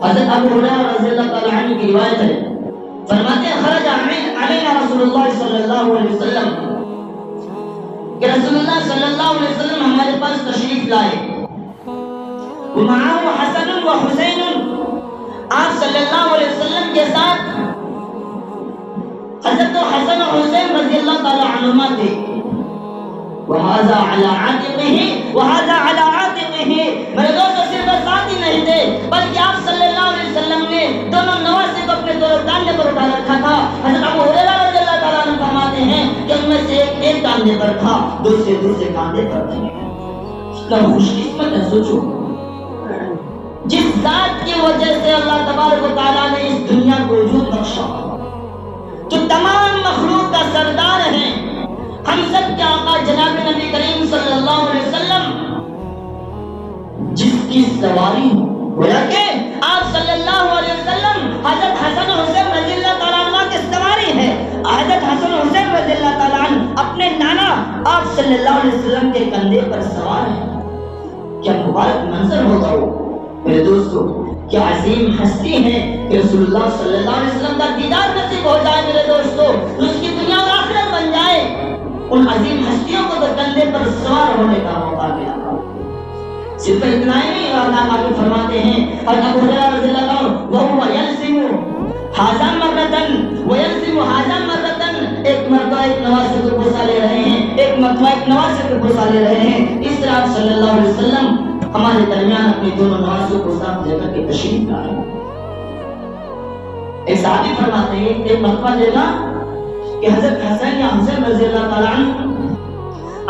حضرت ابو ہریرہ رضی اللہ تعالی عنہ کی روایت ہے، فرماتے ہیں خرج علینا رسول اللہ صلی اللہ علیہ وسلم، کہ رسول اللہ صلی اللہ علیہ وسلم ہمارے پاس تشریف لائے، ومعه حسن و حسین، آپ صلی اللہ علیہ وسلم کے ساتھ حضرت حسن و حسین رضی اللہ تعالی عنہما تھے، وهذا على عاتقه وهذا على عاتقه، میرے دوستو صرف ساتھ ہی نہیں تھے بلکہ آپ صلی اللہ علیہ وسلم نے دونوں نواسے کو اپنے دونوں کاندھے پر اٹھا رکھا تھا۔ حضرت ابو ہریرہ رضی اللہ تعالیٰ عنہ فرماتے ہیں کہ ان میں سے ایک کاندھے پر تھا، دوسرے کاندھے پر تھے۔ کتنا خوش قسمت ہے، سوچو جس ذات کی وجہ سے اللہ تبارک و تعالیٰ نے اس دنیا کو وجود بخشا، جو تمام مخلوق کا سردار ہے، ہم سب کے آقا جناب نبی کریم صلی اللہ علیہ وسلم، جس کی سواری گویا کہ آپ صلی اللہ علیہ وسلم حضرت حسن و حسین رضی اللہ تعالیٰ عنہ کے سواری ہے۔ حضرت حسن و حسین رضی اللہ تعالیٰ عنہ اپنے نانا آپ صلی اللہ علیہ وسلم کے کندھے پر سوار ہیں۔ کیا مبارک منظر ہوگا وہ میرے دوستو، کیا عظیم ہستی ہے کہ رسول اللہ صلی اللہ علیہ وسلم کا دیدار نصیب ہو جائے میرے دوستو، اس کی دنیا اور آخرت بن جائے۔ ان عظیم ہستیوں کو تو کندھے پر سوار ہونے کا موقع ملا۔ صرف اتنا ہی نہیں، اللہ آگے فرماتے ہیں اور ابو ہریرہ رضی اللہ عنہ وهو يلزم هذا مرة ويلزم هذا مرة، ایک مرتبہ ایک نواسے کو بوسہ لے رہے ہیں، ایک مرتبہ ایک نواسے کو بوسہ لے رہے ہیں۔ اس طرح آپ صلی اللہ علیہ وسلم ہمارے درمیان اپنے دونوں نواسوں کو ساتھ لے کر کے تشریف لائے۔ ایک صحابی فرماتے ہیں ایک مرتبہ دیکھا کہ حضرت حسن یا حسین رضی اللہ تعالیٰ عنہ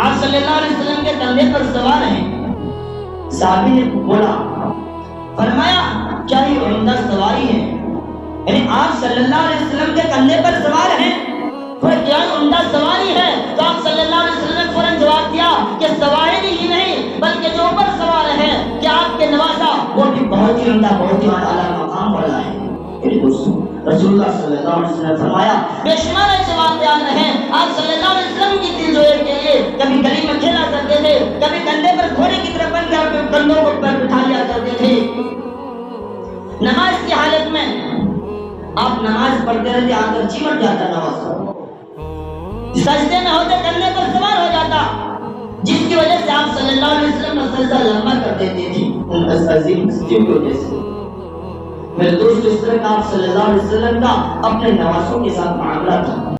آپ صلی اللہ علیہ وسلم کے کندھے پر سوار ہیں۔ صحابی نے بولا، فرمایا کیا یہ عمدہ سواری ہے؟ یعنی آپ صلی اللہ علیہ وسلم کے کندھے پر سوار ہیں، کیا عمدہ سواری ہے؟ تو آپ صلی اللہ علیہ وسلم نے فوراً جواب دیا کہ سواری ہی نہیں بلکہ جو اوپر سوار ہے کہ آپ کے نواسا وہ بھی بہت ہی عمدہ، بہت ہی اعلیٰ مقام والا ہے۔ میرے دوستو رسول اللہ صلی اللہ علیہ وسلم نے فرمایا بے شمار ایسے واقعات ہیں آپ صلی اللہ علیہ وسلم کی دلجوئی کے لیے کبھی گلی میں کھیلا کرتے تھے، کبھی کندھے پر گھوڑے کی طرف بن کر کندھوں کو پر بٹھا لیا کرتے تھے۔ نماز کی حالت میں آپ نماز پڑھتے رہتے، آ کر چمٹ جاتا نماز، سجدے میں ہوتے کندھے پر سوار ہو جاتا، جس کی وجہ سے آپ صلی اللہ علیہ وسلم سجدہ لمبا کر دیتے تھے ان عظیم ہستیوں کی وجہ سے۔ میرے دوست اس طرح کا آپ صلی اللہ علیہ وسلم کا اپنے نواسوں کے ساتھ معاملہ تھا۔